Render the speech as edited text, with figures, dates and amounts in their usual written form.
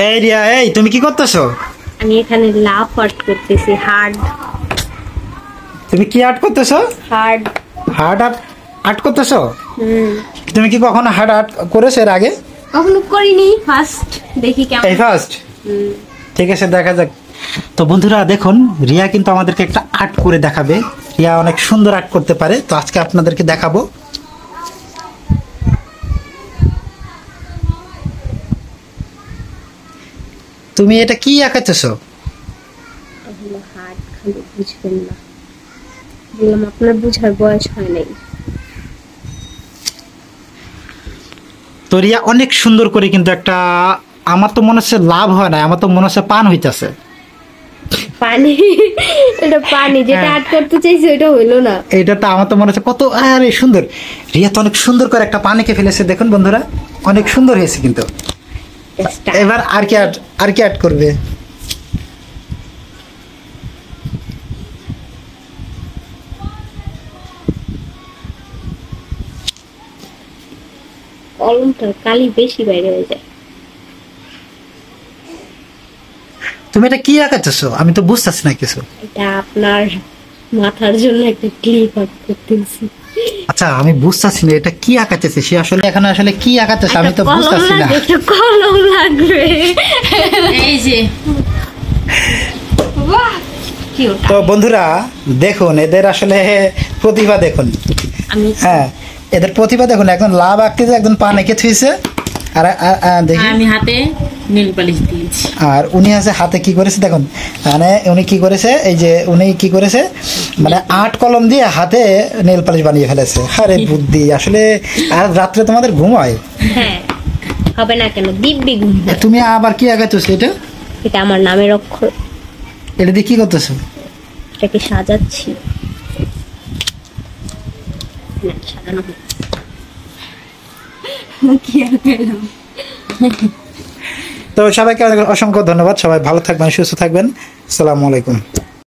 এই রিয়া, এই তুমি কি করতেছো? আমি এখানে লাভ আর্ট করতেছি। হার্ড। তুমি কি আর্ট করতেছো? হার্ড। হার্ড আর্ট আর্ট করতেছো? হুম। তুমি কি কখনো হার্ড আর্ট করেছো এর আগে? কখনো করিনি, ফার্স্ট দেখি কেমন। এই ফার্স্ট? ঠিক আছে, দেখা যাক। তো বন্ধুরা দেখুন, রিয়া কিন্তু আমাদেরকে একটা আর্ট করে দেখাবে। রিয়া অনেক সুন্দর আর্ট করতে পারে, তো আজকে আপনাদেরকে দেখাবো। তুমি এটা কি আঁকাতেছো? এগুলো হার্ড, খালি বুঝবেন না। বললাম আপনার বুঝার বয়স হয় নাই। তো রিয়া অনেক সুন্দর করে কিন্তু একটা, আমার তো মনে হচ্ছে লাভ হয় না, আমার তো মনে হচ্ছে পান হইতাছে। পানি? এটা পানি, যেটা আর্ট করতে চাইছি ওটা হইলো না। এটা তো আমার তো মনে হচ্ছে কত আরে সুন্দর। রিয়া তো অনেক সুন্দর করে একটা পানিকে ফেলেছে, দেখুন বন্ধুরা, অনেক সুন্দর হয়েছে কিন্তু। এবার আর কি আর্ট, আর কি আর্ট করবে? কলমটার কালি বেশি বাইরে হয়ে যায়। তুমি এটা কি আঁকাতেছো? আমি তো বুঝতেছি না কিছু। এটা আপনার মাথার জন্য একটা ক্লিপ আর্ট করতেছি। আচ্ছা, আমি বুঝতেছি না এটা কি আঁকাতেছে সে, আসলে এখানে আসলে কি আঁকাতেছে আমি তো বুঝতেছি না। একটা কলম লাগবে। এই যে বাহ, কি ওটা? তো বন্ধুরা দেখুন, এদের আসলে প্রতিভা দেখুন। আমি হ্যাঁ, এদের প্রতিভা দেখুন, একজন লাভ আঁকতেছে, একজন পা এঁকে থুইছে। আর দেখি আমি হাতে নীল পালিশ দিয়েছি। আর উনি আছে হাতে কি করেছে দেখুন, মানে উনি কি করেছে, এই যে উনি কি করেছে, মানে আট কলম দিয়ে হাতে নেল পালিশ বানিয়ে ফেলেছে। আরে বুদ্ধি আসলে। আর রাত্রে তোমাদের ঘুম হয়? হ্যাঁ, হবে না কেন, দিব্যি ঘুম হয়। তুমি আবার কি আঁকাইতেছো এটা? এটা আমার নামের অক্ষর। এটা দিয়ে কি করতেছো? এটাকে সাজাচ্ছি। না, সাজানো হচ্ছে। কি আর পেলাম। তো সবাইকে অসংখ্য ধন্যবাদ, সবাই ভালো থাকবেন, সুস্থ থাকবেন। আসসালামু আলাইকুম।